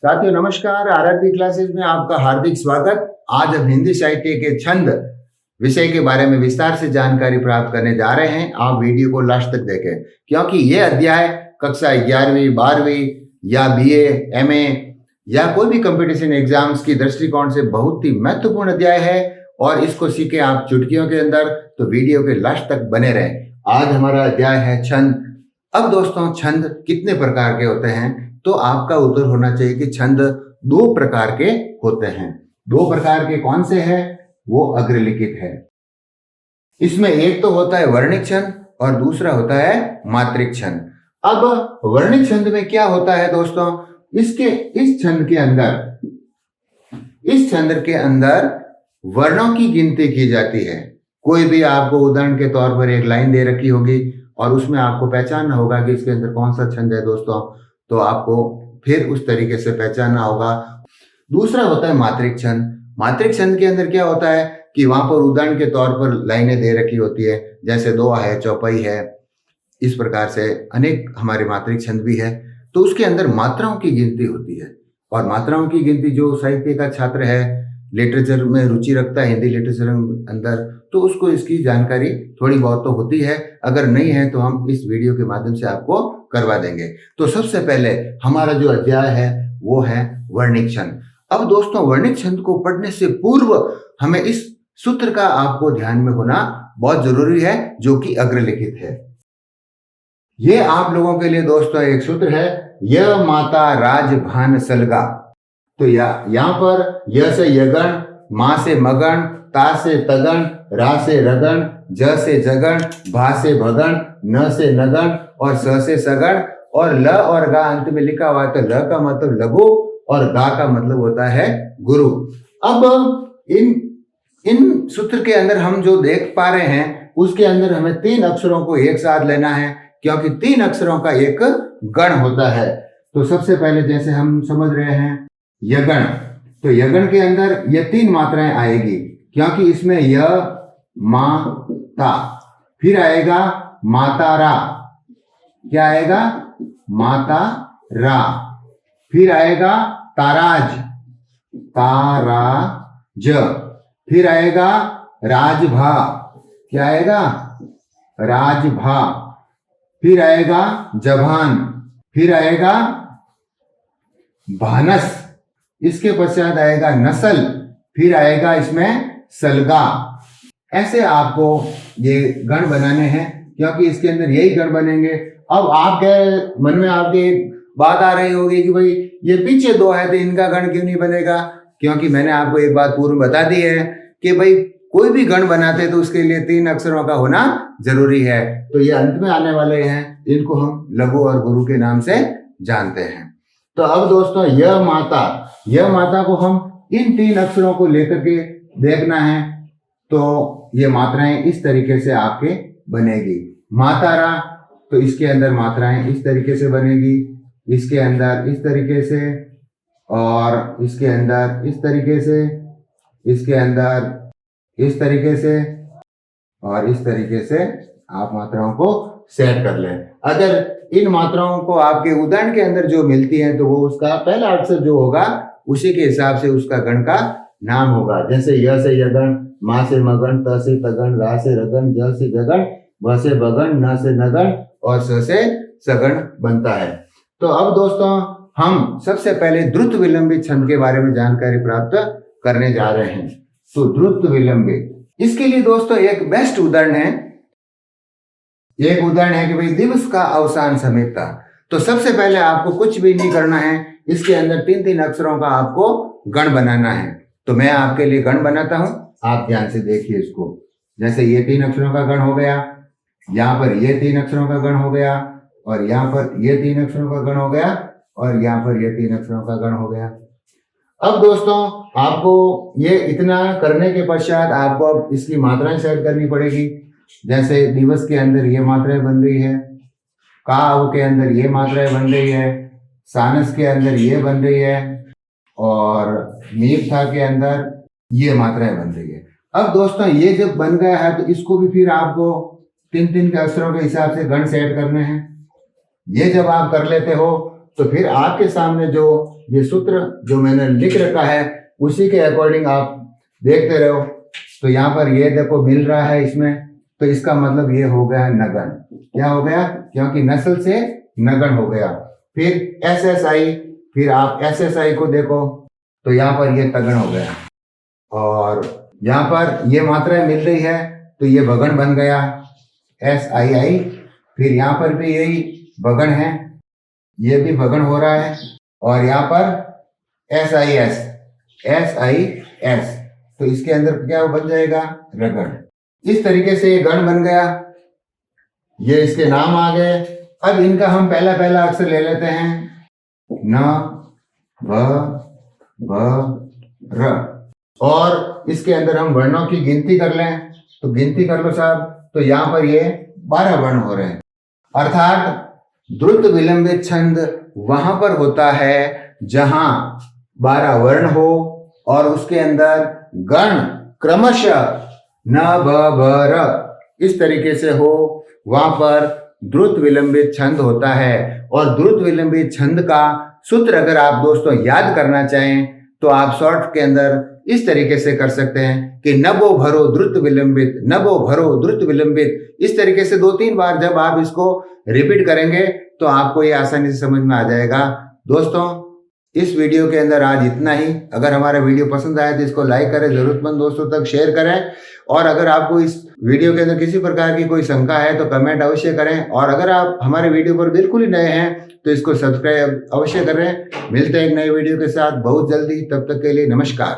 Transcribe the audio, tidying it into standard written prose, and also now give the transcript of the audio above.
साथियों नमस्कार। RRB classes में आपका हार्दिक स्वागत। आज हम हिंदी साहित्य के छंद विषय के बारे में विस्तार से जानकारी प्राप्त करने जा रहे हैं। आप वीडियो को लास्ट तक देखें क्योंकि यह अध्याय कक्षा 11वीं 12वीं या बीए एमए या कोई भी कंपटीशन एग्जाम्स की दृष्टिकोण से बहुत ही महत्वपूर्ण अध्याय है और इसको सीखे आप चुटकियों के अंदर। तो वीडियो के लास्ट तक बने रहें। आज हमारा अध्याय है छंद। अब दोस्तों छंद कितने प्रकार के होते हैं, तो आपका उत्तर होना चाहिए कि छंद दो प्रकार के होते हैं। दो प्रकार के कौन से हैं? वो अग्रलिखित है। इसमें एक तो होता है वर्णिक छंद और दूसरा होता है मात्रिक छंद। अब वर्णिक छंद में क्या होता है दोस्तों, इस छंद के अंदर वर्णों की गिनती की जाती है। कोई भी आपको उदाहरण के तौर पर एक लाइन दे रखी होगी और उसमें आपको पहचानना होगा कि इसके अंदर कौन सा छंद है दोस्तों, तो आपको फिर उस तरीके से पहचानना होगा। दूसरा होता है मात्रिक छंद। मात्रिक छंद के अंदर क्या होता है कि वहां पर उदाहरण के तौर पर लाइनें दे रखी होती है, जैसे दोहा है, चौपाई है, इस प्रकार से अनेक हमारे मात्रिक छंद भी है। तो उसके अंदर मात्राओं की गिनती होती है और मात्राओं की गिनती जो साहित्य का छात्र है, लिटरेचर में रुचि रखता है, हिंदी लिटरेचर के अंदर, तो उसको इसकी जानकारी थोड़ी बहुत तो होती है। अगर नहीं है तो हम इस वीडियो के माध्यम से आपको करवा देंगे। तो सबसे पहले हमारा जो अध्याय है वो है वर्णिक छंद। अब दोस्तों वर्णिक छंद को पढ़ने से पूर्व हमें इस सूत्र का आपको ध्यान में होना बहुत जरूरी है, जो कि अग्रलिखित है। ये आप लोगों के लिए दोस्तों एक सूत्र है, य माता राज भान सलगा। तो यहाँ पर य से यगण, मा से मगण, ता से तगण, रा से रगण, ज से जगण, भा से भगण, न से नगण और स से सगण और ल और गा अंत में लिखा हुआ है। तो ल का मतलब लघु और गा का मतलब होता है गुरु। अब इन सूत्र के अंदर हम जो देख पा रहे हैं उसके अंदर हमें तीन अक्षरों को एक साथ लेना है, क्योंकि तीन अक्षरों का एक गण होता है। तो सबसे पहले जैसे हम समझ रहे हैं यगण, तो यगण के अंदर ये तीन मात्राएं आएगी, क्योंकि इसमें य मा ता, फिर आएगा माता रा, क्या आएगा माता रा, फिर आएगा ताराज, ताराज, फिर आएगा राजभा, क्या आएगा राजभा, फिर आएगा जभान, फिर आएगा भानस, इसके पश्चात आएगा नस्ल, फिर आएगा इसमें सलगा। ऐसे आपको ये गण बनाने हैं, क्योंकि इसके अंदर यही गण बनेंगे। अब आपके मन में आपके एक बात आ रही होगी कि भाई ये पीछे दो है तो इनका गण क्यों नहीं बनेगा, क्योंकि मैंने आपको एक बात पूर्व बता दी है कि भाई कोई भी गण बनाते तो उसके लिए तीन अक्षरों का होना जरूरी है। तो ये अंत में आने वाले हैं, इनको हम लघु और गुरु के नाम से जानते हैं। तो अब दोस्तों यह माता को हम इन तीन अक्षरों को लेकर के देखना है। तो ये मात्राएं इस तरीके से आपके बनेगी। मातारा, तो इसके अंदर मात्राएं इस तरीके से बनेगी, इसके अंदर इस तरीके से, और इसके अंदर इस तरीके से, इसके अंदर इस तरीके से और इस तरीके से आप मात्राओं को सेट कर लें। अगर इन मात्राओं को आपके उदाहरण के अंदर जो मिलती है तो वो उसका पहला अक्षर जो होगा उसी के हिसाब से उसका गण का नाम होगा। जैसे य से यगण, मा से मगण, त से तगण, रा से रगण, ज से जगण, भ से भगण, न से नगण और स से सगण बनता है। तो अब दोस्तों हम सबसे पहले द्रुत विलंबित छंद के बारे में जानकारी प्राप्त करने जा रहे हैं। तो द्रुत विलंबित, इसके लिए दोस्तों एक बेस्ट उदाहरण है। एक उदाहरण है कि भाई दिवस का अवसान समेटता। तो सबसे पहले आपको कुछ भी नहीं करना है, इसके अंदर तीन तीन अक्षरों का आपको गण बनाना है। तो मैं आपके लिए गण बनाता हूं, आप ध्यान से देखिए इसको। जैसे ये तीन अक्षरों का गण हो गया, यहाँ पर ये तीन अक्षरों का गण हो गया, और यहाँ पर ये तीन अक्षरों का गण हो गया, और यहाँ पर ये तीन अक्षरों का गण हो गया। अब दोस्तों आपको ये इतना करने के पश्चात आपको अब इसकी मात्राएं सेट करनी पड़ेगी। जैसे दिवस के अंदर ये मात्राएं बन रही है, काव के अंदर ये मात्राएं बन रही है, सानस के अंदर ये बन रही है, और मीरथा के अंदर ये मात्राएं बन रही है। अब दोस्तों ये जब बन गया है तो इसको भी फिर आपको तीन तीन के अक्षरों के हिसाब से गण सेट करने हैं। ये जब आप कर लेते हो तो फिर आपके सामने जो ये सूत्र जो मैंने लिख रखा है उसी के अकॉर्डिंग आप देखते रहो। तो यहाँ पर ये देखो मिल रहा है इसमें, तो इसका मतलब ये हो गया नगण। क्या हो गया? क्योंकि नस्ल से नगण हो गया। फिर SSI, फिर आप SSI को देखो तो यहाँ पर ये तगण हो गया, और यहाँ पर ये मात्राएं मिल रही है तो ये भगण बन गया SII। फिर यहाँ पर भी यही भगण है, ये भी भगण हो रहा है, और यहाँ पर SIS, तो इसके अंदर क्या बन जाएगा? रगण। इस तरीके से ये गण बन गया, ये इसके नाम आ गए। अब इनका हम पहला अक्षर ले लेते हैं, न, भ, र, और इसके अंदर हम वर्णों की गिनती कर लें तो गिनती कर लो साहब, तो यहाँ पर ये 12 वर्ण हो रहे हैं। अर्थात द्रुत विलंबित छंद वहां पर होता है जहां 12 वर्ण हो और उसके अंदर गण क्रमशः न, भ, र इस तरीके से हो, वहां पर द्रुत विलंबित छंद होता है। और द्रुत विलंबित छंद का सूत्र अगर आप दोस्तों याद करना चाहें तो आप शॉर्ट के अंदर इस तरीके से कर सकते हैं कि नभो भरो द्रुत विलंबित, नभो भरो द्रुत विलंबित। इस तरीके से 2-3 बार जब आप इसको रिपीट करेंगे तो आपको ये आसानी से समझ में आ जाएगा। दोस्तों इस वीडियो के अंदर आज इतना ही। अगर हमारा वीडियो पसंद आया तो इसको लाइक करें, जरूरतमंद दोस्तों तक शेयर करें, और अगर आपको इस वीडियो के अंदर किसी प्रकार की कोई शंका है तो कमेंट अवश्य करें, और अगर आप हमारे वीडियो पर बिल्कुल ही नए हैं तो इसको सब्सक्राइब अवश्य करें। मिलते हैं एक नए वीडियो के साथ बहुत जल्दी, तब तक के लिए नमस्कार।